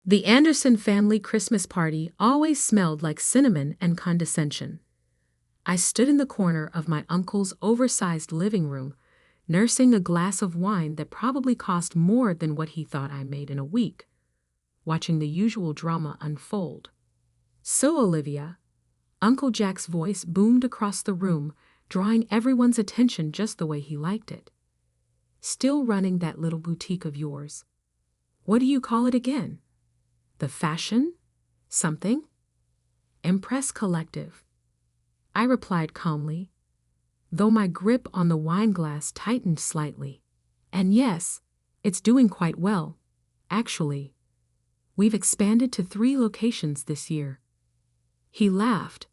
The Anderson family Christmas party always smelled like cinnamon and condescension. I stood in the corner of my uncle's oversized living room, nursing a glass of wine that probably cost more than what he thought I made in a week, watching the usual drama unfold. "So, Olivia," Uncle Jack's voice boomed across the room, drawing everyone's attention just the way he liked it. "Still running that little boutique of yours. What do you call it again? The fashion? Something? Empress Collective." I replied calmly, though my grip on the wineglass tightened slightly. "And yes, it's doing quite well, actually. We've expanded to 3 locations this year." He laughed,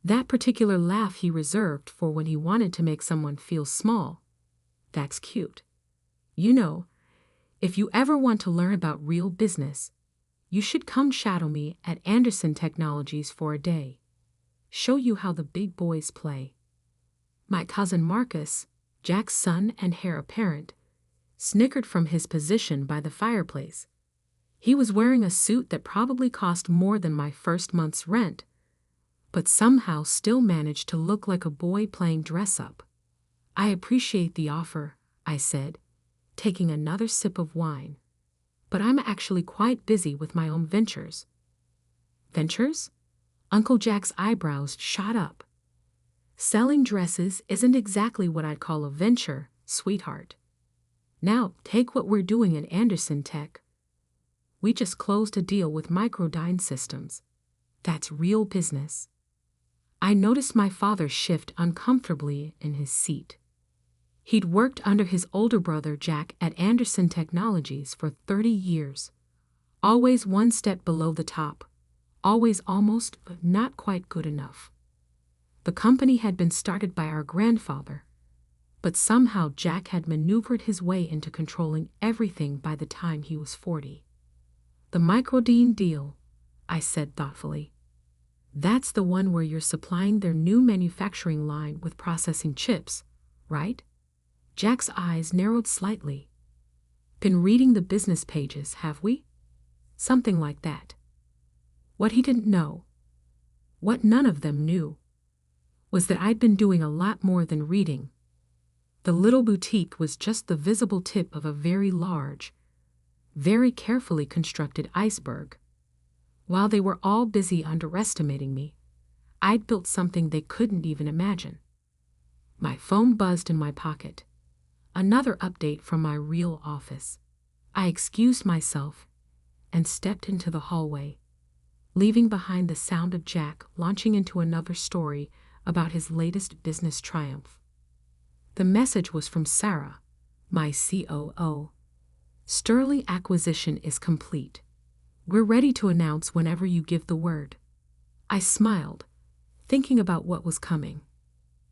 that particular laugh he reserved for when he wanted to make someone feel small. "That's cute. You know, if you ever want to learn about real business, you should come shadow me at Anderson Technologies for a day. Show you how the big boys play." My cousin Marcus, Jack's son and heir apparent, snickered from his position by the fireplace. He was wearing a suit that probably cost more than my first month's rent, but somehow still managed to look like a boy playing dress-up. "I appreciate the offer," I said, taking another sip of wine, "but I'm actually quite busy with my own ventures." "Ventures?" Uncle Jack's eyebrows shot up. "Selling dresses isn't exactly what I'd call a venture, sweetheart. Now, take what we're doing at Anderson Tech. We just closed a deal with Microdyne Systems. That's real business." I noticed my father shift uncomfortably in his seat. He'd worked under his older brother Jack at Anderson Technologies for 30 years, always one step below the top, always almost but not quite good enough. The company had been started by our grandfather, but somehow Jack had maneuvered his way into controlling everything by the time he was 40. "The Microdyne deal," I said thoughtfully. "That's the one where you're supplying their new manufacturing line with processing chips, right?" Jack's eyes narrowed slightly. "Been reading the business pages, have we?" "Something like that." What he didn't know, what none of them knew, was that I'd been doing a lot more than reading. The little boutique was just the visible tip of a very large, very carefully constructed iceberg. While they were all busy underestimating me, I'd built something they couldn't even imagine. My phone buzzed in my pocket. Another update from my real office. I excused myself and stepped into the hallway, leaving behind the sound of Jack launching into another story about his latest business triumph. The message was from Sarah, my COO. "Sterling acquisition is complete. We're ready to announce whenever you give the word." I smiled, thinking about what was coming.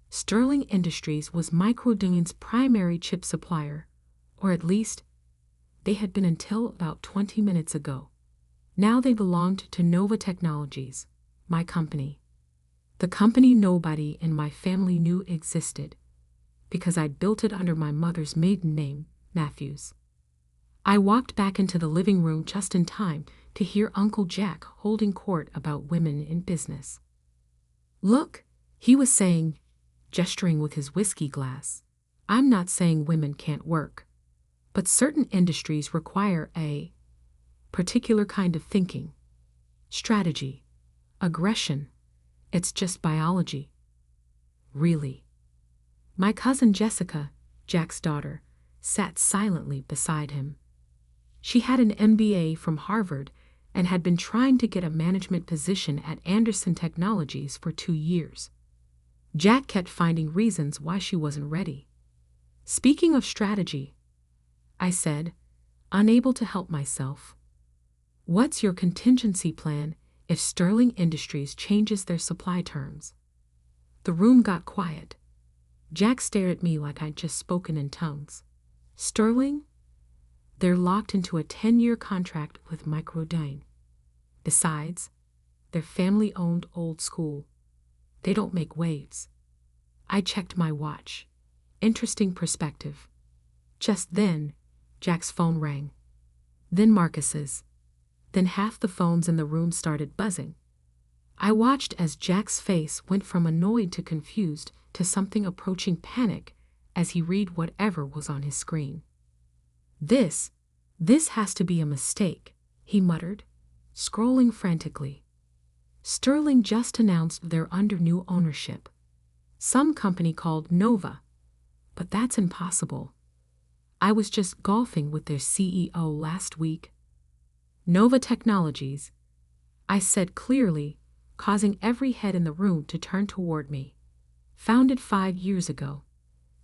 Sterling Industries was Microdyne's primary chip supplier, or at least, they had been until about 20 minutes ago. Now they belonged to Nova Technologies, my company. The company nobody in my family knew existed, because I'd built it under my mother's maiden name, Matthews. I walked back into the living room just in time to hear Uncle Jack holding court about women in business. "Look," he was saying, gesturing with his whiskey glass, "I'm not saying women can't work, but certain industries require a particular kind of thinking, strategy, aggression. It's just biology." "Really?" My cousin Jessica, Jack's daughter, sat silently beside him. She had an MBA from Harvard and had been trying to get a management position at Anderson Technologies for 2 years. Jack kept finding reasons why she wasn't ready. "Speaking of strategy," I said, unable to help myself, "what's your contingency plan if Sterling Industries changes their supply terms?" The room got quiet. Jack stared at me like I'd just spoken in tongues. "Sterling? They're locked into a 10-year contract with Microdyne. Besides, they're family-owned old school. They don't make waves." I checked my watch. Interesting perspective. Just then, Jack's phone rang. Then Marcus's. Then half the phones in the room started buzzing. I watched as Jack's face went from annoyed to confused to something approaching panic as he read whatever was on his screen. This has to be a mistake, he muttered, scrolling frantically. Sterling just announced they're under new ownership. Some company called Nova. But that's impossible. I was just golfing with their CEO last week. Nova Technologies, I said clearly, causing every head in the room to turn toward me. Founded 5 years ago,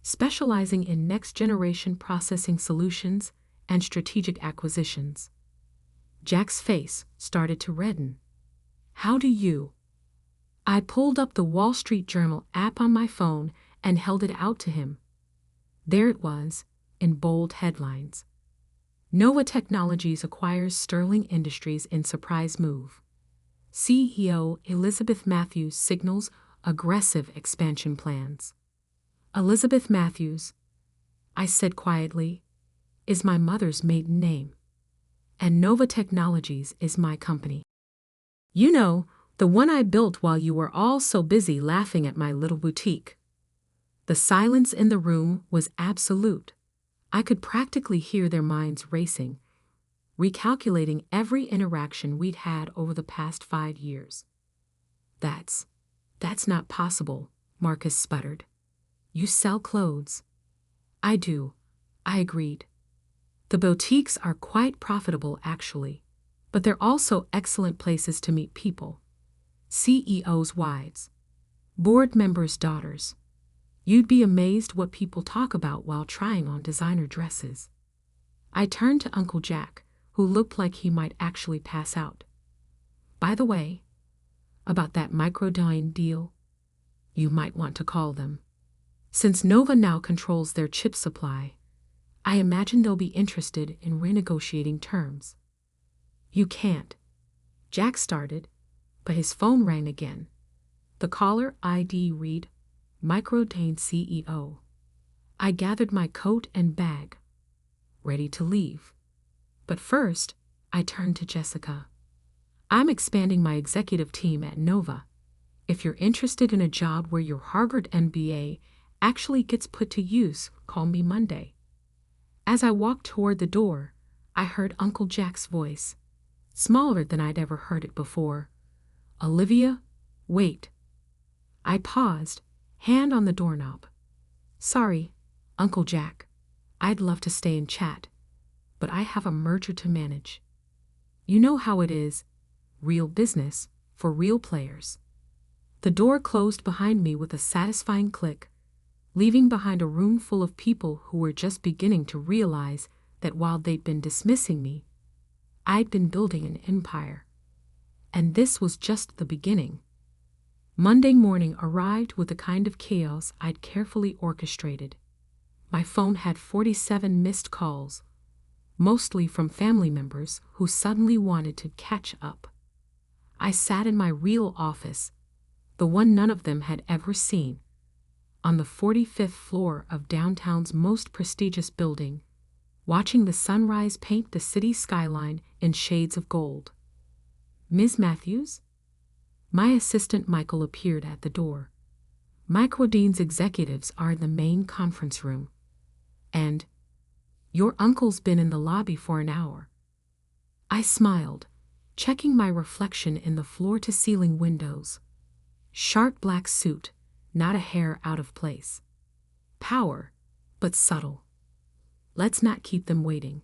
specializing in next-generation processing solutions and strategic acquisitions. Jack's face started to redden. How do you? I pulled up the Wall Street Journal app on my phone and held it out to him. There it was, in bold headlines. Nova Technologies acquires Sterling Industries in surprise move. CEO Elizabeth Matthews signals aggressive expansion plans. Elizabeth Matthews, I said quietly, is my mother's maiden name. And Nova Technologies is my company. You know, the one I built while you were all so busy laughing at my little boutique. The silence in the room was absolute. I could practically hear their minds racing, recalculating every interaction we'd had over the past 5 years. That's not possible, Marcus sputtered. You sell clothes. I do, I agreed. The boutiques are quite profitable actually, but they're also excellent places to meet people. CEOs' wives, board members' daughters. You'd be amazed what people talk about while trying on designer dresses. I turned to Uncle Jack, who looked like he might actually pass out. By the way, about that Microdyne deal, you might want to call them. Since Nova now controls their chip supply, I imagine they'll be interested in renegotiating terms. You can't. Jack started, but his phone rang again. The caller ID read, Microdyne CEO. I gathered my coat and bag, ready to leave. But first, I turned to Jessica. I'm expanding my executive team at Nova. If you're interested in a job where your Harvard MBA actually gets put to use, call me Monday. As I walked toward the door, I heard Uncle Jack's voice, smaller than I'd ever heard it before. Olivia, wait. I paused, hand on the doorknob. Sorry, Uncle Jack. I'd love to stay and chat, but I have a merger to manage. You know how it is, real business for real players. The door closed behind me with a satisfying click, leaving behind a room full of people who were just beginning to realize that while they'd been dismissing me, I'd been building an empire. And this was just the beginning. Monday morning arrived with the kind of chaos I'd carefully orchestrated. My phone had 47 missed calls, mostly from family members who suddenly wanted to catch up. I sat in my real office, the one none of them had ever seen, on the 45th floor of downtown's most prestigious building, watching the sunrise paint the city skyline in shades of gold. Ms. Matthews? My assistant Michael appeared at the door. Microdyne's executives are in the main conference room. And your uncle's been in the lobby for an hour. I smiled, checking my reflection in the floor-to-ceiling windows. Sharp black suit, not a hair out of place. Power, but subtle. Let's not keep them waiting.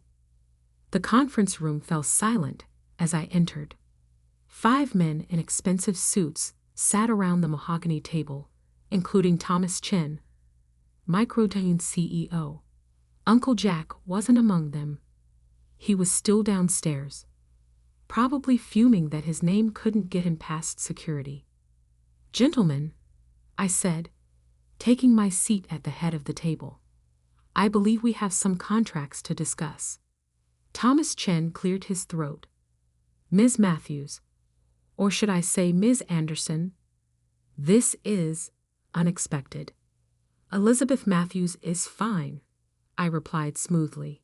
The conference room fell silent as I entered. 5 men in expensive suits sat around the mahogany table, including Thomas Chen, Microdyne's CEO. Uncle Jack wasn't among them. He was still downstairs, probably fuming that his name couldn't get him past security. Gentlemen, I said, taking my seat at the head of the table. I believe we have some contracts to discuss. Thomas Chen cleared his throat. Ms. Matthews, or should I say Ms. Anderson, this is unexpected. Elizabeth Matthews is fine, I replied smoothly.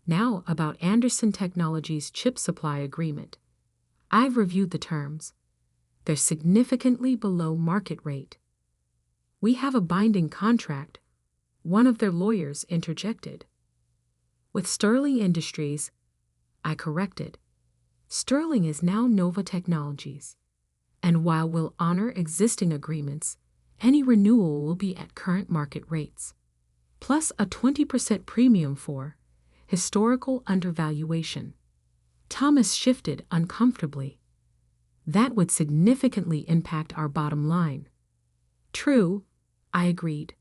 Now about Anderson Technologies' chip supply agreement. I've reviewed the terms. They're significantly below market rate. We have a binding contract, one of their lawyers interjected. With Sterling Industries, I corrected. Sterling is now Nova Technologies, and while we'll honor existing agreements, any renewal will be at current market rates, plus a 20% premium for historical undervaluation. Thomas shifted uncomfortably. That would significantly impact our bottom line. True, I agreed.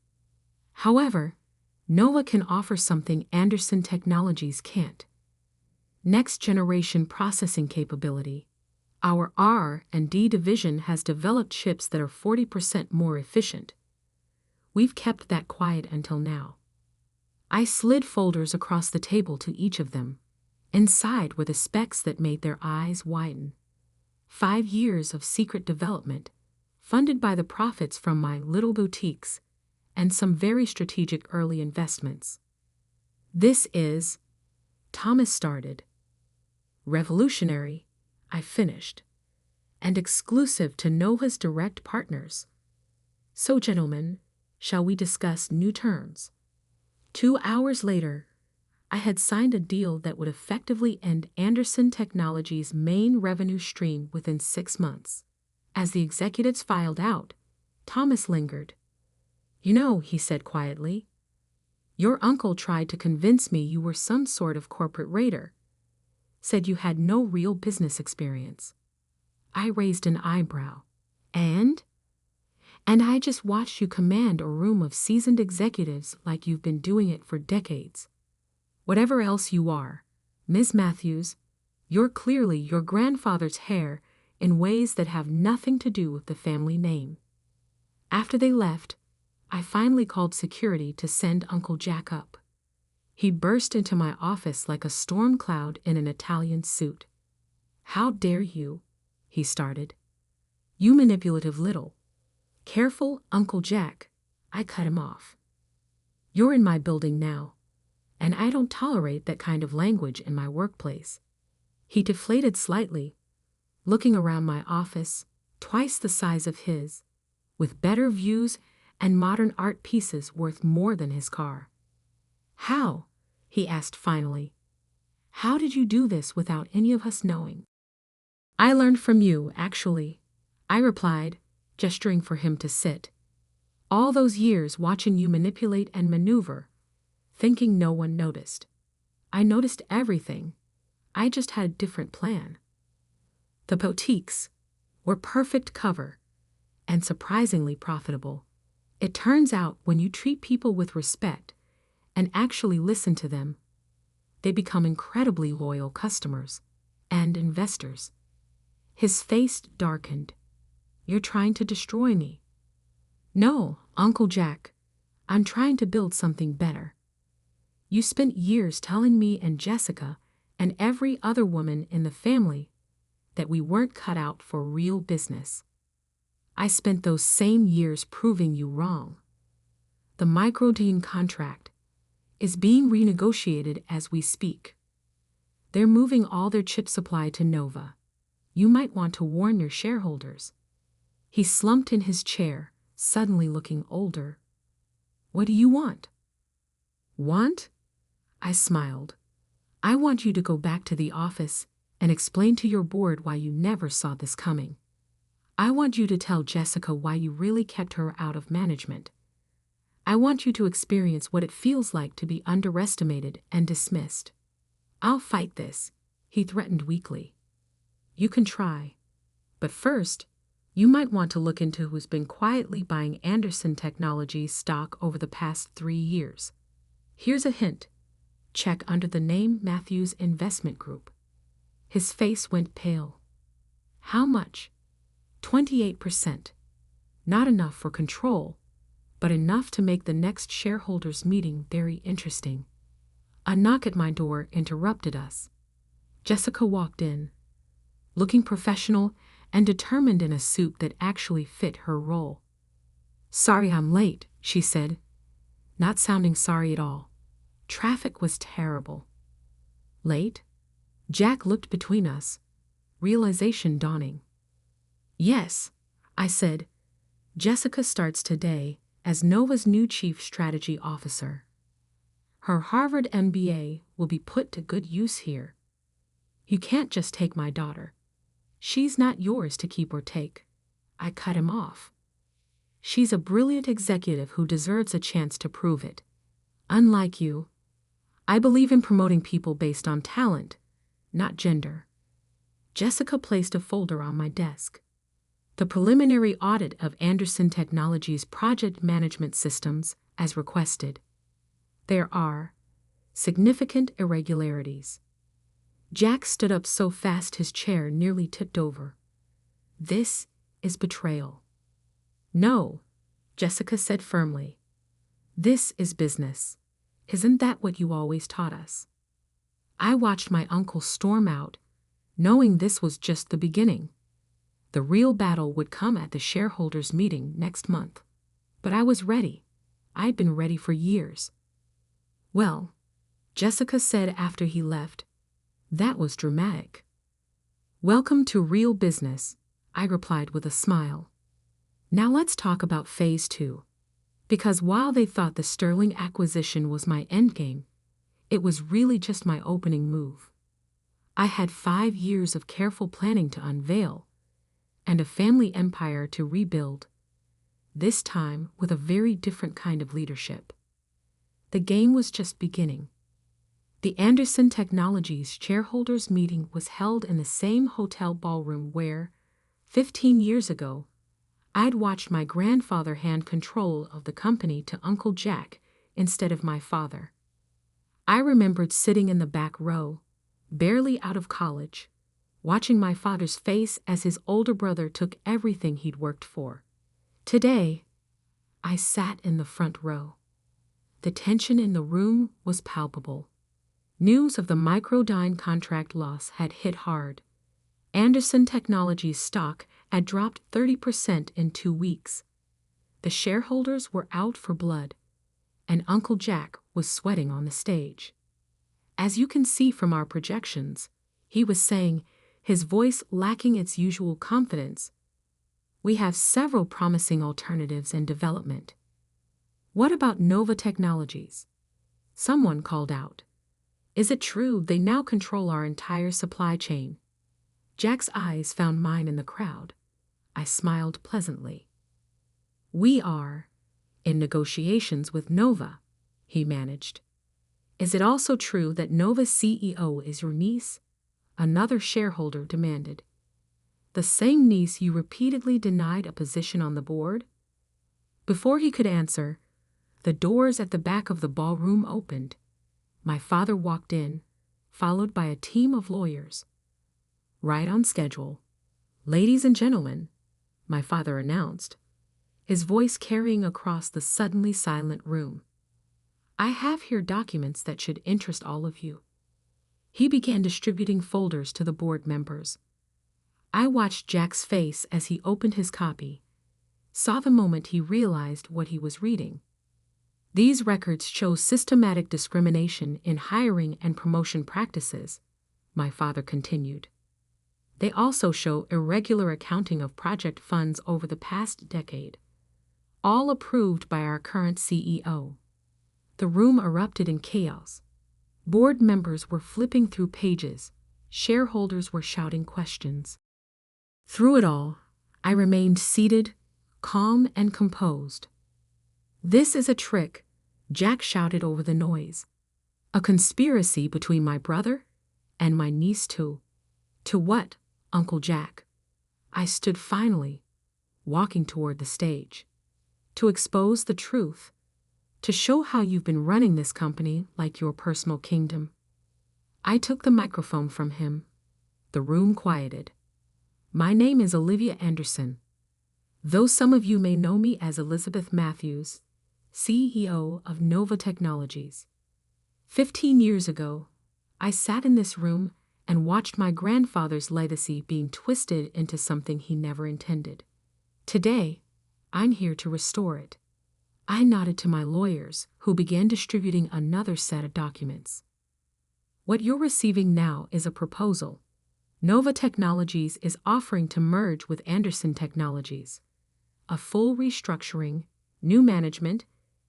However, Nova can offer something Anderson Technologies can't. Next-generation processing capability. Our R&D division has developed chips that are 40% more efficient. We've kept that quiet until now. I slid folders across the table to each of them. Inside were the specs that made their eyes widen. 5 years of secret development, funded by the profits from my little boutiques, and some very strategic early investments. This is, Thomas started. Revolutionary, I finished, and exclusive to Nova's direct partners. So, gentlemen, shall we discuss new terms? 2 hours later, I had signed a deal that would effectively end Anderson Technologies' main revenue stream within 6 months. As the executives filed out, Thomas lingered. You know, he said quietly, your uncle tried to convince me you were some sort of corporate raider. Said you had no real business experience. I raised an eyebrow. And I just watched you command a room of seasoned executives like you've been doing it for decades. Whatever else you are, Ms. Matthews, you're clearly your grandfather's heir in ways that have nothing to do with the family name. After they left, I finally called security to send Uncle Jack up. He burst into my office like a storm cloud in an Italian suit. How dare you, he started. You manipulative little. Careful, Uncle Jack, I cut him off. You're in my building now, and I don't tolerate that kind of language in my workplace. He deflated slightly, looking around my office, twice the size of his, with better views and modern art pieces worth more than his car. How? He asked finally. How did you do this without any of us knowing? I learned from you, actually, I replied, gesturing for him to sit. All those years watching you manipulate and maneuver, thinking no one noticed. I noticed everything. I just had a different plan. The boutiques were perfect cover and surprisingly profitable. It turns out when you treat people with respect and actually listen to them, they become incredibly loyal customers and investors. His face darkened. You're trying to destroy me. No, Uncle Jack, I'm trying to build something better. You spent years telling me and Jessica and every other woman in the family that we weren't cut out for real business. I spent those same years proving you wrong. The microdean contract is being renegotiated as we speak. They're moving all their chip supply to Nova. You might want to warn your shareholders. He slumped in his chair, suddenly looking older. What do you want? Want? I smiled. I want you to go back to the office and explain to your board why you never saw this coming. I want you to tell Jessica why you really kept her out of management. I want you to experience what it feels like to be underestimated and dismissed. I'll fight this, he threatened weakly. You can try. But first, you might want to look into who's been quietly buying Anderson Technologies stock over the past 3 years. Here's a hint. Check under the name Matthews Investment Group. His face went pale. How much? 28%. Not enough for control, but enough to make the next shareholders' meeting very interesting. A knock at my door interrupted us. Jessica walked in, looking professional and determined in a suit that actually fit her role. Sorry I'm late, she said, not sounding sorry at all. Traffic was terrible. Late? Jack looked between us, realization dawning. Yes, I said. Jessica starts today as Nova's new Chief Strategy Officer. Her Harvard MBA will be put to good use here. You can't just take my daughter. She's not yours to keep or take. I cut him off. She's a brilliant executive who deserves a chance to prove it. Unlike you, I believe in promoting people based on talent, not gender. Jessica placed a folder on my desk. The preliminary audit of Anderson Technologies' project management systems as requested. There are significant irregularities. Jack stood up so fast his chair nearly tipped over. This is betrayal. No, Jessica said firmly. This is business. Isn't that what you always taught us? I watched my uncle storm out, knowing this was just the beginning. The real battle would come at the shareholders' meeting next month. But I was ready. I'd been ready for years. Well, Jessica said after he left, that was dramatic. Welcome to real business, I replied with a smile. Now let's talk about phase 2. Because while they thought the Sterling acquisition was my endgame, it was really just my opening move. I had 5 years of careful planning to unveil, and a family empire to rebuild, this time with a very different kind of leadership. The game was just beginning. The Anderson Technologies shareholders meeting was held in the same hotel ballroom where, 15 years ago, I'd watched my grandfather hand control of the company to Uncle Jack instead of my father. I remembered sitting in the back row, barely out of college, watching my father's face as his older brother took everything he'd worked for. Today, I sat in the front row. The tension in the room was palpable. News of the Microdyne contract loss had hit hard. Anderson Technologies stock had dropped 30% in 2 weeks. The shareholders were out for blood, and Uncle Jack was sweating on the stage. As you can see from our projections, he was saying, his voice lacking its usual confidence, we have several promising alternatives in development. What about Nova Technologies? Someone called out. Is it true they now control our entire supply chain? Jack's eyes found mine in the crowd. I smiled pleasantly. We are in negotiations with Nova, he managed. Is it also true that Nova's CEO is your niece? Another shareholder demanded. The same niece you repeatedly denied a position on the board? Before he could answer, the doors at the back of the ballroom opened. My father walked in, followed by a team of lawyers. Right on schedule. Ladies and gentlemen, my father announced, his voice carrying across the suddenly silent room. I have here documents that should interest all of you. He began distributing folders to the board members. I watched Jack's face as he opened his copy, saw the moment he realized what he was reading. These records show systematic discrimination in hiring and promotion practices, my father continued. They also show irregular accounting of project funds over the past decade, all approved by our current CEO. The room erupted in chaos. Board members were flipping through pages, shareholders were shouting questions. Through it all, I remained seated, calm and composed. This is a trick, Jack shouted over the noise. A conspiracy between my brother and my niece too. To what, Uncle Jack? I stood finally, walking toward the stage. To expose the truth. To show how you've been running this company like your personal kingdom. I took the microphone from him. The room quieted. My name is Olivia Anderson. Though some of you may know me as Elizabeth Matthews, CEO of Nova Technologies. 15 years ago, I sat in this room and watched my grandfather's legacy being twisted into something he never intended. Today, I'm here to restore it. I nodded to my lawyers, who began distributing another set of documents. What you're receiving now is a proposal. Nova Technologies is offering to merge with Anderson Technologies. A full restructuring, new management,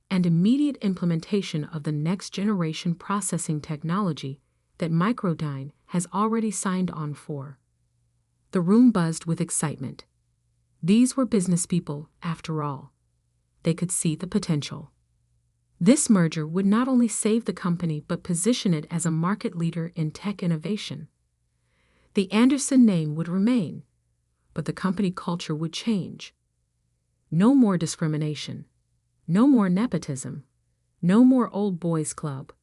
and immediate implementation of the next-generation processing technology that Microdyne has already signed on for. The room buzzed with excitement. These were business people, after all. They could see the potential. This merger would not only save the company but position it as a market leader in tech innovation. The Anderson name would remain, but the company culture would change. No more discrimination. No more nepotism. No more old boys club.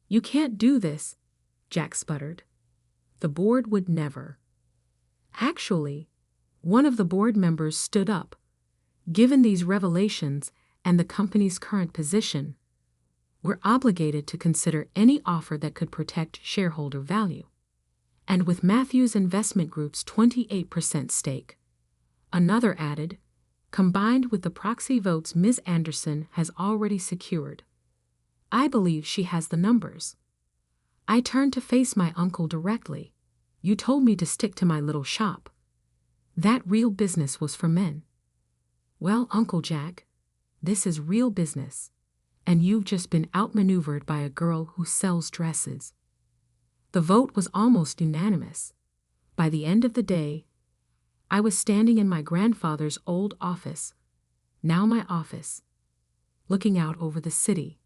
"You can't do this," Jack sputtered. "The board would never." Actually, one of the board members stood up. "Given these revelations and the company's current position, we're obligated to consider any offer that could protect shareholder value." And with Matthews Investment Group's 28% stake, another added, "combined with the proxy votes Ms. Anderson has already secured, I believe she has the numbers." I turned to face my uncle directly. "You told me to stick to my little shop. That real business was for men." "Well, Uncle Jack, this is real business, and you've just been outmaneuvered by a girl who sells dresses." The vote was almost unanimous. By the end of the day, I was standing in my grandfather's old office, now my office, looking out over the city.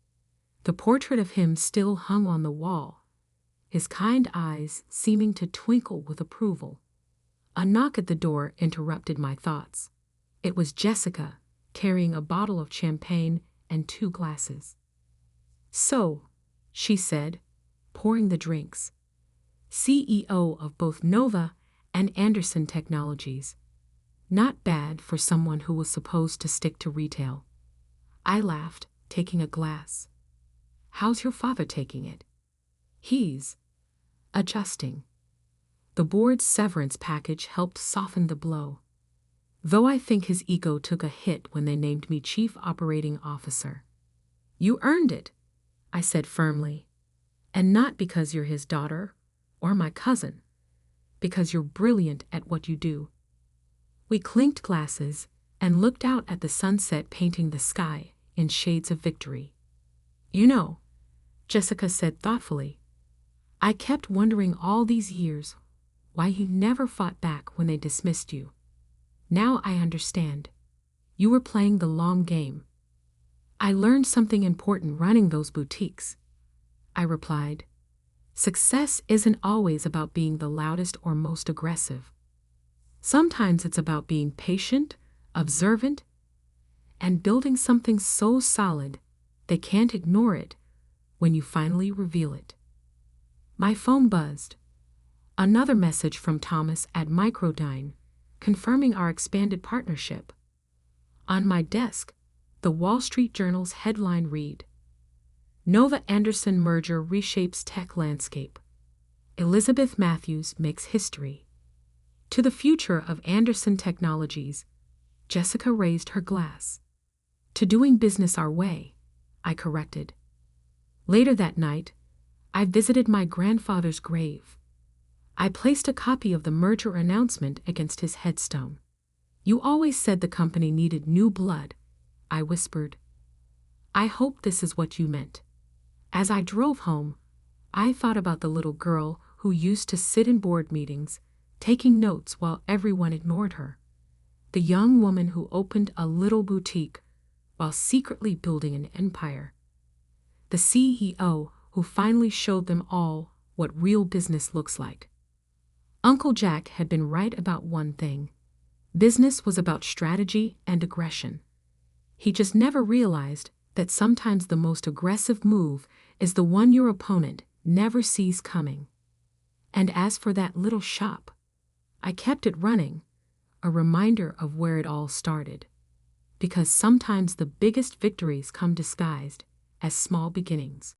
The portrait of him still hung on the wall, his kind eyes seeming to twinkle with approval. A knock at the door interrupted my thoughts. It was Jessica, carrying a bottle of champagne and 2 glasses. "So," she said, pouring the drinks, "CEO of both Nova and Anderson Technologies. Not bad for someone who was supposed to stick to retail." I laughed, taking a glass. "How's your father taking it?" "He's adjusting. The board's severance package helped soften the blow. Though I think his ego took a hit when they named me Chief Operating Officer." "You earned it," I said firmly. "And not because you're his daughter or my cousin, because you're brilliant at what you do." We clinked glasses and looked out at the sunset painting the sky in shades of victory. "You know," Jessica said thoughtfully, "I kept wondering all these years why you never fought back when they dismissed you. Now I understand. You were playing the long game." "I learned something important running those boutiques," I replied. "Success isn't always about being the loudest or most aggressive. Sometimes it's about being patient, observant, and building something so solid they can't ignore it when you finally reveal it." My phone buzzed. Another message from Thomas at Microdyne, confirming our expanded partnership. On my desk, the Wall Street Journal's headline read, "Nova-Anderson merger reshapes tech landscape. Elizabeth Matthews makes history." To the future of Anderson Technologies, Jessica raised her glass. "To doing business our way," I corrected. Later that night, I visited my grandfather's grave. I placed a copy of the merger announcement against his headstone. "You always said the company needed new blood," I whispered. "I hope this is what you meant." As I drove home, I thought about the little girl who used to sit in board meetings, taking notes while everyone ignored her. The young woman who opened a little boutique while secretly building an empire. The CEO who finally showed them all what real business looks like. Uncle Jack had been right about one thing. Business was about strategy and aggression. He just never realized that sometimes the most aggressive move is the one your opponent never sees coming. And as for that little shop, I kept it running, a reminder of where it all started. Because sometimes the biggest victories come disguised as small beginnings.